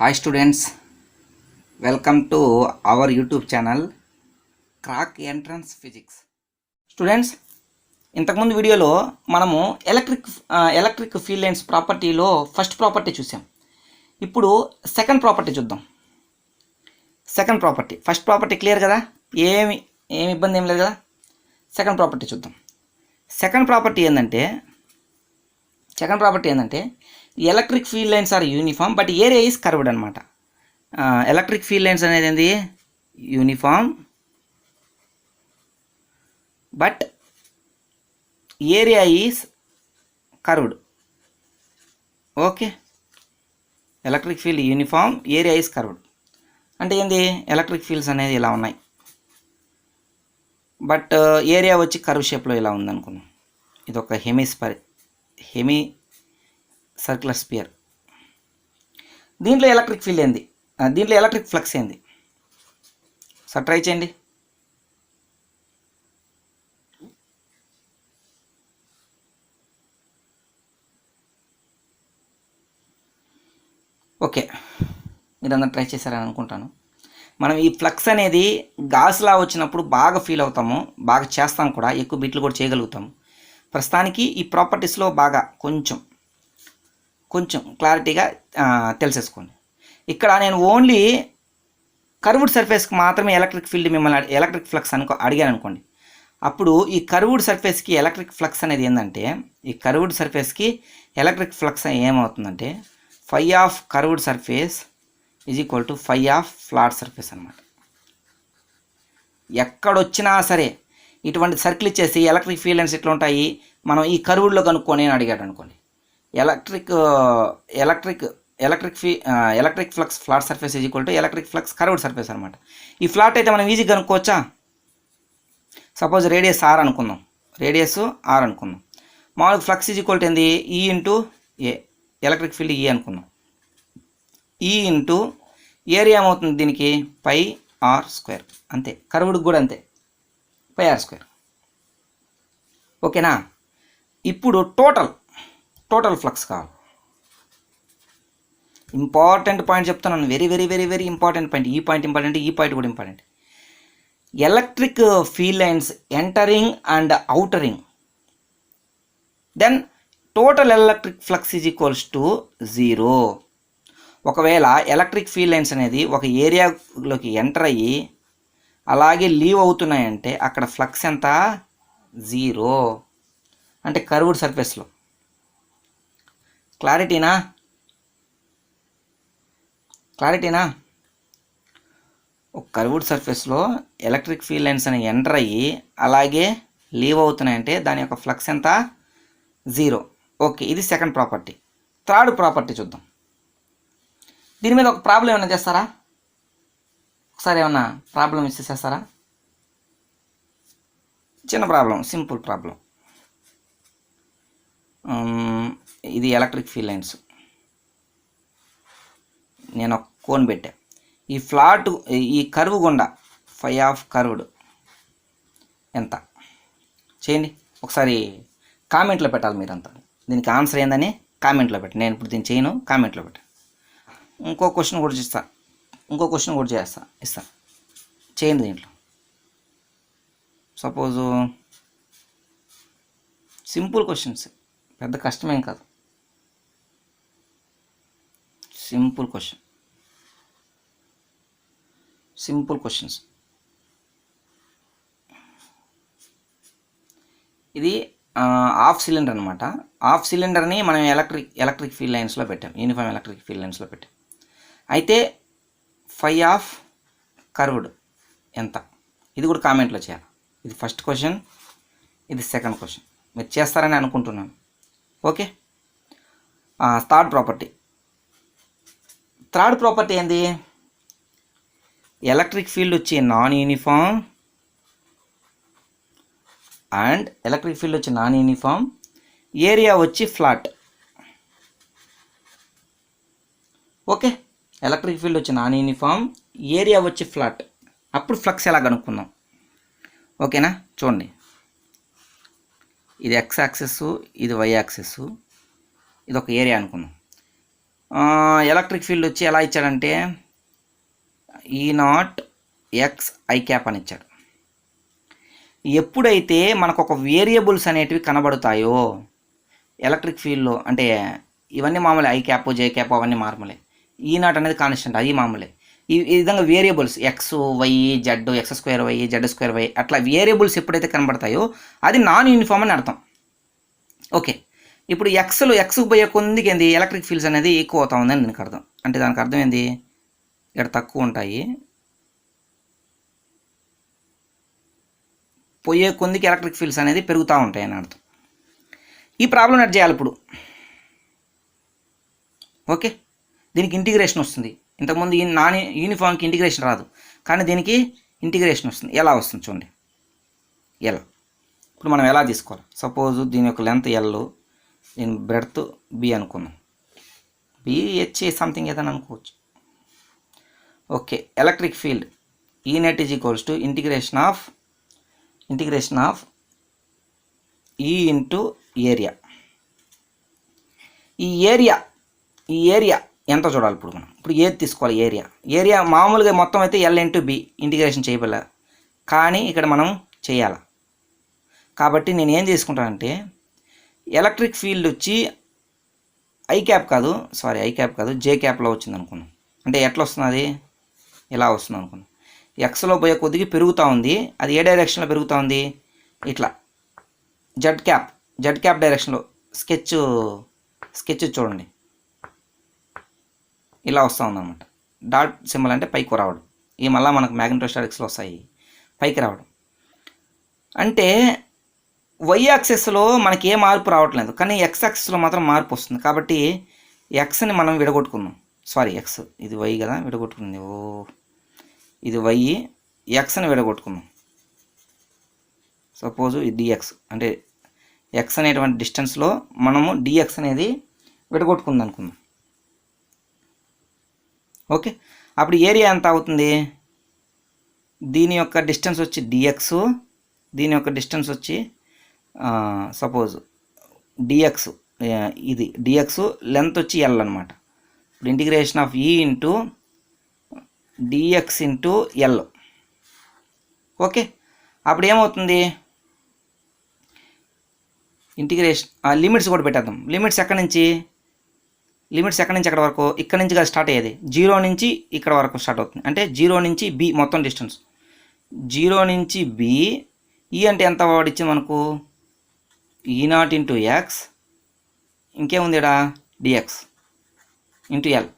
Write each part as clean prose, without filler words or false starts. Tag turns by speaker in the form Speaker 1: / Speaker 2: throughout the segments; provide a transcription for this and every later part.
Speaker 1: Hi students, welcome to our YouTube channel crack entrance physics. Students, ఇంతకుముందు వీడియోలో మనము electric field lines ప్రాపర్టీలో first property చూసాం. ఇప్పుడు సెకండ్ ప్రాపర్టీ చూద్దాం. ఫస్ట్ ప్రాపర్టీ క్లియర్ కదా, ఏమి ఇబ్బంది ఏం లేదు కదా. సెకండ్ ప్రాపర్టీ చూద్దాం. సెకండ్ ప్రాపర్టీ ఏంటంటే electric field lines are uniform but area is curved అనమాట. ఎలక్ట్రిక్ ఫీల్డ్ లైన్స్ అనేది ఏంది, uniform but area is curved. Okay, electric field uniform, area is curved అంటే ఏంది, ఎలక్ట్రిక్ ఫీల్డ్స్ అనేది ఇలా ఉన్నాయి బట్ ఏరియా వచ్చి కర్వ్ షేప్లో ఇలా ఉందనుకున్నాం. ఇది ఒక హెమీ సర్క్యులర్ స్పియర్. దీంట్లో ఎలక్ట్రిక్ ఫీల్డ్ ఏంది, దీంట్లో ఎలక్ట్రిక్ ఫ్లక్స్ ఏంది, సార్ ట్రై చేయండి. ఓకే, మీరందరూ ట్రై చేశారని అనుకుంటాను. మనం ఈ ఫ్లక్స్ అనేది గాస్లా వచ్చినప్పుడు బాగా ఫీల్ అవుతాము, బాగా చేస్తాం కూడా, ఎక్కువ బిట్లు కూడా చేయగలుగుతాము. ప్రస్తుతానికి ఈ ప్రాపర్టీస్లో బాగా కొంచెం క్లారిటీగా తెలిసేసుకోండి. ఇక్కడ నేను ఓన్లీ కర్వ్డ్ సర్ఫేస్కి మాత్రమే ఎలక్ట్రిక్ ఫీల్డ్ మిమ్మల్ని ఎలక్ట్రిక్ ఫ్లక్స్ అడిగాను అనుకోండి. అప్పుడు ఈ కర్వ్డ్ సర్ఫేస్కి ఎలక్ట్రిక్ ఫ్లక్స్ అనేది ఏంటంటే, ఈ కర్వ్డ్ సర్ఫేస్కి ఎలక్ట్రిక్ ఫ్లక్స్ ఏమవుతుందంటే phi of curved surface is equal to phi of flat surface అనమాట. ఎక్కడొచ్చినా సరే ఇటువంటి సర్కిల్ ఇచ్చేసి ఎలక్ట్రిక్ ఫీల్డ్ లైన్స్ ఎట్లా ఉంటాయి, మనం ఈ కర్వ్డ్లో కనుక్కొని అని అడిగాడు అనుకోండి. Electric flux flat surface is equal to electric flux curved surface అనమాట. ఈ ఫ్లాట్ అయితే మనం ఈజీగా కనుక్కోవచ్చా. సపోజ్ రేడియస్ ఆర్ అనుకుందాం, మామూలుగా ఫ్లక్స్ ఈజ్ ఈక్వల్ టు ఏంది, ఈ ఇంటూ ఏ, ఎలక్ట్రిక్ ఫీల్డ్ ఈ అనుకుందాం. ఈ ఇంటూ ఏరియా ఏమవుతుంది దీనికి, పై ఆర్ స్క్వేర్. అంతే, కర్వ్డ్కి కూడా అంతే, పై ఆర్ స్క్వేర్. ఓకేనా. ఇప్పుడు టోటల్ ఫ్లక్స్ కావాలి. ఇంపార్టెంట్ పాయింట్ చెప్తున్నాను, very very very very important point. ఈ పాయింట్ కూడా important. Electric field lines entering and outering, then total electric flux is equals to 0. ఒకవేళ ఎలక్ట్రిక్ ఫీల్డ్ లైన్స్ అనేది ఒక ఏరియాలోకి ఎంటర్ అయ్యి అలాగే లీవ్ అవుతున్నాయంటే అక్కడ ఫ్లక్స్ ఎంత, 0. అంటే కర్వ్డ్ సర్ఫేస్లో. క్లారిటీనా. ఒక కర్వ్డ్ సర్ఫేస్లో ఎలక్ట్రిక్ ఫీల్డ్ లైన్స్ అని ఎంటర్ అయ్యి అలాగే లీవ్ అవుతున్నాయంటే దాని యొక్క ఫ్లక్స్ ఎంత, 0. ఓకే, ఇది సెకండ్ ప్రాపర్టీ. థర్డ్ ప్రాపర్టీ చూద్దాం. దీని మీద ఒక ప్రాబ్లం ఏమైనా చేస్తారా, ఒకసారి ఏమన్నా ప్రాబ్లం ఇచ్చేసేస్తారా. చిన్న ప్రాబ్లం, సింపుల్ ప్రాబ్లం. ఇది ఎలక్ట్రిక్ ఫీల్డ్ లైన్స్, నేను ఒక కోన్ పెట్టా. ఈ ఫ్లాట్, ఈ కర్వ్ గుండా ఫై ఆఫ్ కర్వ్డ్ ఎంత చేయండి. ఒకసారి కామెంట్లో పెట్టాలి మీరంతా. దీనికి ఆన్సర్ ఏందని కామెంట్లో పెట్టండి. నేను ఇప్పుడు దీన్ని చేయను, కామెంట్లో పెట్టాను. ఇంకో క్వశ్చన్ కూడా ఇస్తా చేయండి. దీంట్లో సపోజు సింపుల్ క్వశ్చన్స్, పెద్ద కష్టమేం కాదు, సింపుల్ క్వశ్చన్స్. ఇది హాఫ్ సిలిండర్ అనమాట. హాఫ్ సిలిండర్ని మనం ఎలక్ట్రిక్ ఫీల్డ్ లైన్స్లో పెట్టాం, యూనిఫామ్ ఎలక్ట్రిక్ ఫీల్డ్ లైన్స్లో పెట్టాం. అయితే ఫై ఆఫ్ కర్వ్డ్ ఎంత, ఇది కూడా కామెంట్లో చేయాలి. ఇది ఫస్ట్ క్వశ్చన్, ఇది సెకండ్ క్వశ్చన్. మీరు చేస్తారని అనుకుంటున్నాను. ఓకే. థర్డ్ ప్రాపర్టీ ఏంది, ఎలక్ట్రిక్ ఫీల్డ్ వచ్చి నాన్ యూనిఫామ్ ఏరియా వచ్చి ఫ్లాట్. ఓకే, ఎలక్ట్రిక్ ఫీల్డ్ వచ్చి నాన్ యూనిఫామ్, ఏరియా వచ్చి ఫ్లాట్. అప్పుడు ఫ్లక్స్ ఎలా కనుక్కుందాం. ఓకేనా, చూడండి. ఇది x యాక్సెస్, ఇది y యాక్సెస్, ఇది ఒక ఏరియా అనుకుందాం. ఎలక్ట్రిక్ ఫీల్డ్ వచ్చి ఎలా ఇచ్చాడంటే E0 x I క్యాప్ అని ఇచ్చాడు. ఎప్పుడైతే మనకు ఒక వేరియబుల్స్ అనేటివి కనబడతాయో ఎలక్ట్రిక్ ఫీల్డ్లో, అంటే ఇవన్నీ మామూలే, ఐ క్యాప్ జే క్యాప్ అవన్నీ మామూలే, E0 అనేది కాన్స్టెంట్, అవి మామూలే. ఈ విధంగా variables x y z x square y z square y అట్లా వేరియబుల్స్ ఎప్పుడైతే కనబడతాయో అది నాన్ యూనిఫామ్ అని అర్థం. ఓకే, ఇప్పుడు ఎక్స్కు పోయే కొందికి ఏంది ఎలక్ట్రిక్ ఫీల్డ్స్ అనేది ఎక్కువ అవుతా ఉందని దీనికి అర్థం. అంటే దానికి అర్థం ఏంది, ఇక్కడ తక్కువ ఉంటాయి, పోయే కొందికి ఎలక్ట్రిక్ ఫీల్డ్స్ అనేది పెరుగుతూ ఉంటాయి అని అర్థం. ఈ ప్రాబ్లం ఎట్ చేయాలి ఇప్పుడు. ఓకే, దీనికి ఇంటిగ్రేషన్ వస్తుంది. ఇంతకుముందు ఈ నాన్ యూనిఫామ్కి ఇంటిగ్రేషన్ రాదు, కానీ దీనికి ఇంటిగ్రేషన్ వస్తుంది. ఎలా వస్తుంది చూడండి. ఎలా ఇప్పుడు మనం ఎలా తీసుకోవాలి, సపోజ్ దీని యొక్క లెంత్ ఎల్, దీని బ్రెడ్త్ బి అనుకుందాం. బి హెచ్ సంథింగ్ ఏదని అనుకోవచ్చు. ఓకే, ఎలక్ట్రిక్ ఫీల్డ్ ఈ net is equals to integration of ఈ ఇంటూ ఏరియా. ఈ ఏరియా ఎంత చూడాలి ఇప్పుడు మనం. ఇప్పుడు ఏది తీసుకోవాలి, ఏరియా మామూలుగా మొత్తం అయితే ఎల్ ఇంటూ బి ఇంటిగ్రేషన్ చేయబల, కానీ ఇక్కడ మనం చేయాలి. కాబట్టి నేను ఏం తీసుకుంటానంటే ఎలక్ట్రిక్ ఫీల్డ్ వచ్చి ఐ క్యాప్ కాదు జే క్యాప్లో వచ్చింది అనుకున్నాం. అంటే ఎట్లా వస్తుంది, అది ఇలా వస్తుంది అనుకున్నాం. ఎక్స్లో పోయే కొద్దిగా పెరుగుతూ ఉంది, అది ఏ డైరెక్షన్లో పెరుగుతూ ఉంది, ఇట్లా జెడ్ క్యాప్ డైరెక్షన్లో. స్కెచ్ చూడండి, ఇలా వస్తూ ఉందన్నమాట. డాట్ సింబల్ అంటే పైకి రావడం. ఈ మళ్ళీ మనకు మ్యాగ్నెటోస్టాటిక్స్లో వస్తాయి, పైకి రావడం. అంటే వై యాక్సెస్లో మనకి ఏ మార్పు రావట్లేదు, కానీ ఎక్స్ యాక్సెస్లో మాత్రం మార్పు వస్తుంది. కాబట్టి ఎక్స్ని మనం విడగొట్టుకుందాం. ఎక్స్ ఇది వై కదా, విడగొట్టుకుంది. ఇది వై, ఎక్స్ని విడగొట్టుకుందాం. సపోజు ఇది డిఎక్స్, అంటే ఎక్స్ అనేటువంటి డిస్టెన్స్లో మనము డిఎక్స్ అనేది విడగొట్టుకుందాం అనుకుందాం. ఓకే, అప్పుడు ఏరియా ఎంత అవుతుంది, దీని యొక్క డిస్టెన్స్ వచ్చి డిఎక్స్, దీని యొక్క డిస్టెన్స్ వచ్చి సపోజ్ డిఎక్స్, ఇది డిఎక్స్, లెంత్ వచ్చి ఎల్ అనమాట. ఇప్పుడు ఇంటిగ్రేషన్ ఆఫ్ ఈ into dx into l. Okay, అప్పుడు ఏమవుతుంది, ఇంటిగ్రేషన్ లిమిట్స్ కూడా పెట్టేద్దాం. లిమిట్స్ ఎక్కడి నుంచి ఎక్కడ వరకు, ఇక్కడ నుంచి కదా స్టార్ట్ అయ్యేది, 0 నుంచి ఇక్కడ వరకు స్టార్ట్ అవుతుంది. అంటే 0 నుంచి బి మొత్తం డిస్టెన్స్, 0 నుంచి బి. ఈ అంటే ఎంత వాడిచ్చింది మనకు, E0 ఇంటూ ఎక్స్, ఇంకేముంది ఇక్కడ డిఎక్స్ ఇంటూ ఎల్.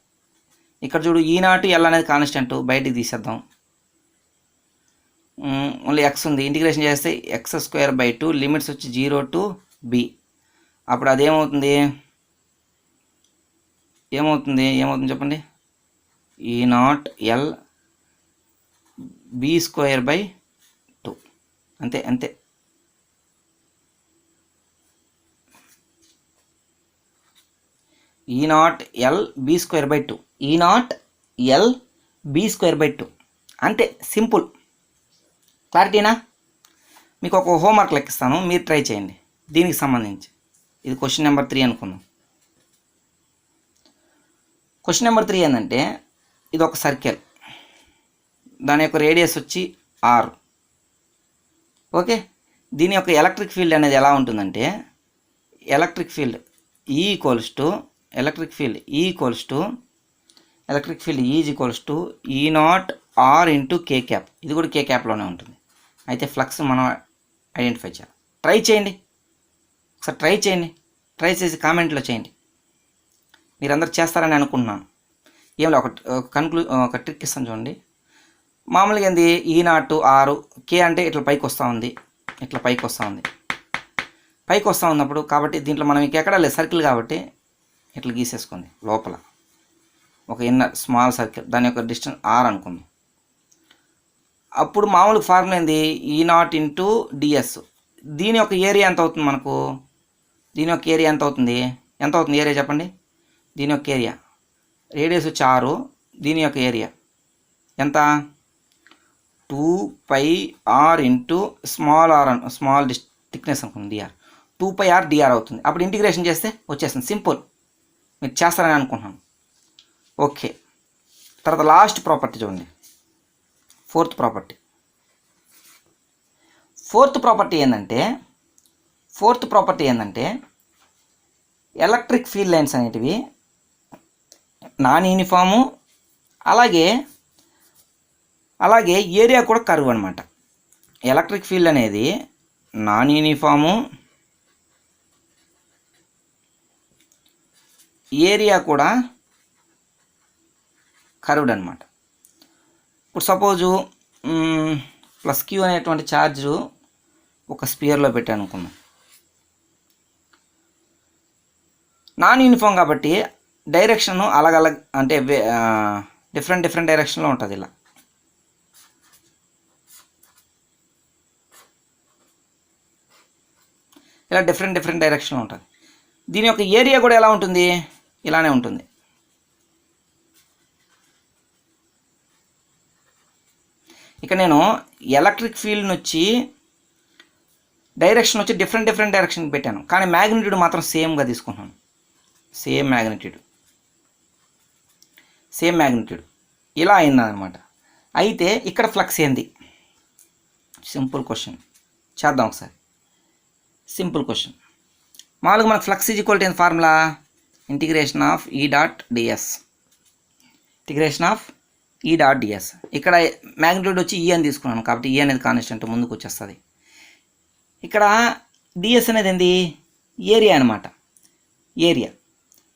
Speaker 1: ఇక్కడ చూడు E0 ఎల్ అనేది కాన్స్టెంట్, బయటికి తీసేద్దాం. ఓన్లీ ఎక్స్ ఉంది, ఇంటిగ్రేషన్ చేస్తే x²/2 లిమిట్స్ వచ్చి 0 to b. అప్పుడు అదేమవుతుంది, ఏమవుతుంది చెప్పండి, E0 ఎల్ b²/2. అంతే. E0 L b²/2, E0 L b²/2. అంతే, సింపుల్. క్లారిటీనా? మీకు ఒక హోంవర్క్ లెక్కిస్తాను, మీరు ట్రై చేయండి దీనికి సంబంధించి. ఇది క్వశ్చన్ నెంబర్ 3 అనుకుందాం. క్వశ్చన్ నెంబర్ 3 ఏంటంటే, ఇది ఒక సర్కిల్, దాని యొక్క రేడియస్ వచ్చి r. ఓకే, దీని యొక్క ఎలక్ట్రిక్ ఫీల్డ్ అనేది ఎలా ఉంటుందంటే, electric field E is equals to E0 r into K cap. ఇది కూడా కే క్యాప్లోనే ఉంటుంది. అయితే ఫ్లక్స్ మనం ఐడెంటిఫై చేయాలి. ట్రై చేయండి, ఒకసారి ట్రై చేసి కామెంట్లో చేయండి. మీరందరూ చేస్తారని అనుకుంటున్నాను. ఏమిలే, ఒక ట్రిక్ ఇస్తాను చూడండి. మామూలుగా ఏంది, E0 r, కే అంటే ఇట్లా పైకి వస్తూ ఉంది, ఉన్నప్పుడు. కాబట్టి దీంట్లో మనం ఎక్కడా లేదు, సర్కిల్ కాబట్టి ఇట్లా గీసేసుకుంది. లోపల ఒక ఇన్నర్ స్మాల్ సర్కిల్, దాని యొక్క డిస్టెన్స్ r అనుకుందాం. అప్పుడు మామూలు ఫార్ములా ఏంది, E0 ఇంటూ డిఎస్. దీని యొక్క ఏరియా ఎంత అవుతుంది మనకు, ఎంత అవుతుంది ఏరియా చెప్పండి. దీని యొక్క ఏరియా, రేడియస్ వచ్చి 6, దీని యొక్క ఏరియా ఎంత, 2πr ఇంటూ స్మాల్ థిక్నెస్ అనుకుంది dr, 2πr dr అవుతుంది. అప్పుడు ఇంటిగ్రేషన్ చేస్తే వచ్చేస్తుంది. సింపుల్, మీరు చేస్తారని అనుకుంటున్నాను. ఓకే, తర్వాత లాస్ట్ ప్రాపర్టీ చూడండి, ఫోర్త్ ప్రాపర్టీ ఏంటంటే ఎలక్ట్రిక్ ఫీల్డ్ లైన్స్ అనేటివి నాన్ యూనిఫాము, అలాగే ఏరియా కూడా కర్వ్ అనమాట. ఎలక్ట్రిక్ ఫీల్డ్ అనేది నాన్ యూనిఫాము, ఏరియా కూడా కర్వ్డ్ అనమాట. ఇప్పుడు సపోజు ప్లస్ క్యూ అనేటువంటి ఛార్జు ఒక స్పియర్లో పెట్టాను అనుకున్నాం. నాన్ యూనిఫామ్ కాబట్టి డైరెక్షన్ అలగ్ అంటే డిఫరెంట్ డైరెక్షన్లో ఉంటుంది. ఇలా డిఫరెంట్ డైరెక్షన్లో ఉంటుంది. దీని యొక్క ఏరియా కూడా ఎలా ఉంటుంది, ఇలానే ఉంటుంది. ఇక నేను ఎలక్ట్రిక్ ఫీల్డ్ నుంచి డైరెక్షన్ వచ్చి డిఫరెంట్ డైరెక్షన్ పెట్టాను, కానీ మ్యాగ్నిట్యూడ్ మాత్రం సేమ్గా తీసుకున్నాను. సేమ్ మ్యాగ్నిట్యూడ్ ఇలా అయిందనమాట. అయితే ఇక్కడ ఫ్లక్స్ ఏంది? సింపుల్ క్వశ్చన్ చేద్దాం ఒకసారి. Simple question. మామూలుగా మనకు flux is equal to formula integration of ఈ డాట్ డిఎస్. ఇక్కడ మ్యాగ్నిట్యూడ్ వచ్చి ఈ అని తీసుకున్నాను కాబట్టి ఈ అనేది కాన్స్టెంట్ ముందుకు వచ్చేస్తుంది. ఇక్కడ డిఎస్ అనేది ఏంది? ఏరియా అనమాట. ఏరియా.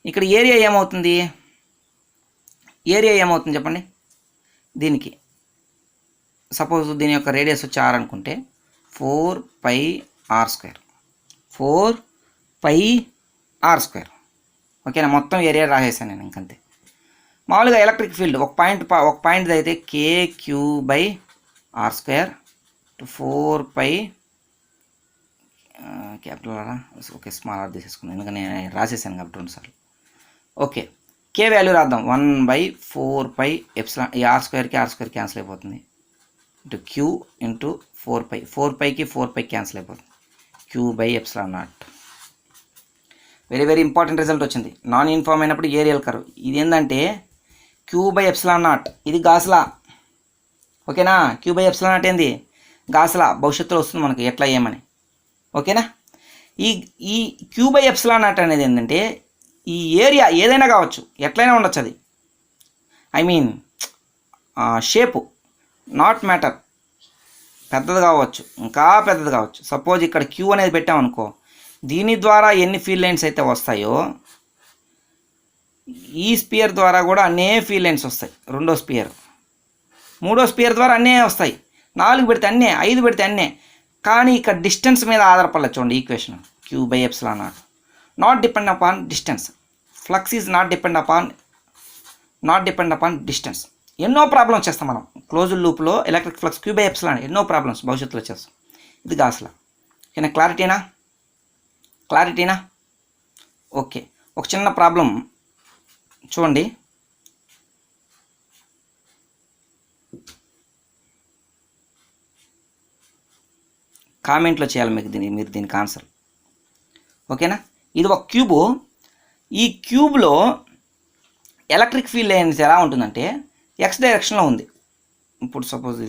Speaker 1: ఇక్కడ ఏరియా ఏమవుతుంది చెప్పండి. దీనికి సపోజ్ దీని యొక్క రేడియస్ వచ్చి ఆర్ అనుకుంటే 4πr². ఓకేనా? మొత్తం ఏరియా రాసేసాను నేను ఇంకంతే. మామూలుగా ఎలక్ట్రిక్ ఫీల్డ్ ఒక పాయింట్ అయితే KQ/r² 4π క్యాపిటల్ ఆరా, ఓకే స్మాల్ ఆర్ తీసేసుకున్నాను ఎందుకంటే నేను రాసేసాను కాబట్టి 2 సార్లు. ఓకే, కే వాల్యూ రాద్దాం. 1/4πε. ఈ r² క్యాన్సిల్ అయిపోతుంది. Into Q into 4π. 4πకి 4π క్యాన్సిల్ అయిపోతుంది. Q/ε0. వెరీ ఇంపార్టెంట్ రిజల్ట్ వచ్చింది. నాన్ యూనిఫామ్ అయినప్పుడు ఏరియల్ కర్వ్. ఇది ఏంటంటే Q/ε0. ఇది గాస్లా. ఓకేనా? Q/ε0 ఏంది? గాస్లా. భవిష్యత్తులో వస్తుంది మనకి ఎట్లా ఏమని. ఓకేనా? ఈ Q/ε0 అనేది ఏంటంటే ఈ ఏరియా ఏదైనా కావచ్చు, ఎట్లయినా ఉండొచ్చు. అది I mean shape, not matter. పెద్దది కావచ్చు, ఇంకా పెద్దది కావచ్చు. సపోజ్ ఇక్కడ క్యూ అనేది పెట్టామనుకో, దీని ద్వారా ఎన్ని ఫీల్డ్ లైన్స్ అయితే వస్తాయో ఈ స్పియర్ ద్వారా కూడా అన్నే ఫీల్డ్ లైన్స్ వస్తాయి. రెండో స్పియర్, మూడో స్పియర్ ద్వారా అన్నే వస్తాయి. 4 పెడితే అన్నే, 5 పెడితే అన్నే. కానీ ఇక్కడ డిస్టెన్స్ మీద ఆధారపడలేదు. చూడండి equation. Q/ε0 not depend upon distance. Flux is not depend upon distance. ఎన్నో ప్రాబ్లమ్స్ చేస్తాం మనం క్లోజ్డ్ లూప్లో. ఎలక్ట్రిక్ ఫ్లక్స్ Q/ε ఎన్నో ప్రాబ్లమ్స్ భవిష్యత్తులో చేస్తాం. ఇది గాస్లా. ఓకేనా? క్లారిటీనా? ఓకే, ఒక చిన్న ప్రాబ్లం చూడండి. కామెంట్లో చేయాలి మీరు దీనికి ఆన్సర్. ఓకేనా? ఇది ఒక క్యూబు. ఈ క్యూబ్లో ఎలక్ట్రిక్ ఫీల్డ్ లైన్స్ ఎలా ఉంటుందంటే ఎక్స్ డైరెక్షన్లో ఉంది. ఇప్పుడు సపోజ్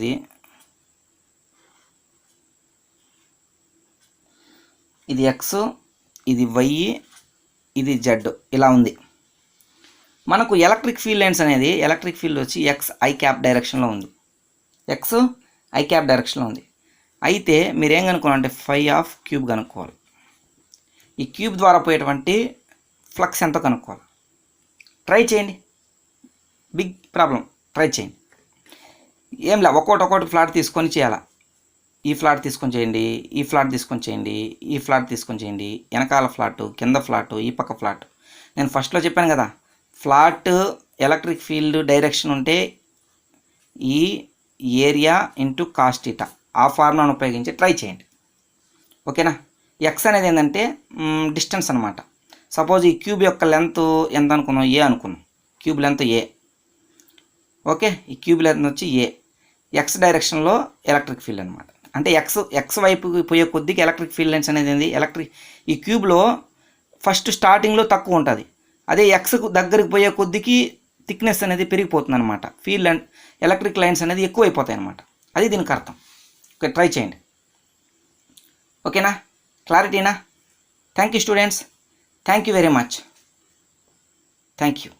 Speaker 1: ఇది ఎక్స్, ఇది వై, ఇది జెడ్ ఇలా ఉంది. మనకు ఎలక్ట్రిక్ ఫీల్డ్ లైన్స్ అనేది ఎలక్ట్రిక్ ఫీల్డ్ వచ్చి XI డైరెక్షన్లో ఉంది. XI డైరెక్షన్లో ఉంది. అయితే మీరేం కనుక్కోవాలంటే φ కనుక్కోవాలి. ఈ క్యూబ్ ద్వారా పోయేటువంటి ఫ్లక్స్ ఎంతో కనుక్కోవాలి. ట్రై చేయండి. Big problem. ట్రై చేయండి. ఏం లే, ఒక్కొక్కటి ఫ్లాట్ తీసుకొని చేయాలా. ఈ ఫ్లాట్ తీసుకొని చేయండి, ఈ ఫ్లాట్ తీసుకొని చేయండి, ఈ ఫ్లాట్ తీసుకొని చేయండి, వెనకాల ఫ్లాటు, కింద ఫ్లాటు, ఈ పక్క ఫ్లాట్. నేను ఫస్ట్లో చెప్పాను కదా, ఫ్లాట్ ఎలక్ట్రిక్ ఫీల్డ్ డైరెక్షన్ ఉంటే ఈ ఏరియా ఇంటూ కాస్ట్ θ ఆ ఫార్ములాను ఉపయోగించి ట్రై చేయండి. ఓకేనా? ఎక్స్ అనేది ఏంటంటే డిస్టెన్స్ అనమాట. సపోజ్ ఈ క్యూబ్ యొక్క లెంత్ ఎంత అనుకున్నాం? ఏ అనుకున్నాం. Cube length A. ఓకే, ఈ క్యూబ్ లెంత్ వచ్చి ఏ. ఎక్స్ డైరెక్షన్లో ఎలక్ట్రిక్ ఫీల్డ్ అనమాట. అంటే ఎక్స్ వైపు పోయే కొద్దికి ఎలక్ట్రిక్ ఫీల్డ్ లైన్స్ అనేది ఏంది? ఈ క్యూబ్లో ఫస్ట్ స్టార్టింగ్లో తక్కువ ఉంటుంది. అదే ఎక్స్కు దగ్గరికి పోయే కొద్దికి థిక్నెస్ అనేది పెరిగిపోతుంది అనమాట. ఫీల్డ్ అండ్ ఎలక్ట్రిక్ లైన్స్ అనేది ఎక్కువైపోతాయి అనమాట. అది దీనికి అర్థం. ఓకే, ట్రై చేయండి. ఓకేనా, క్లారిటీనా? Thank you students, thank you very much, thank you.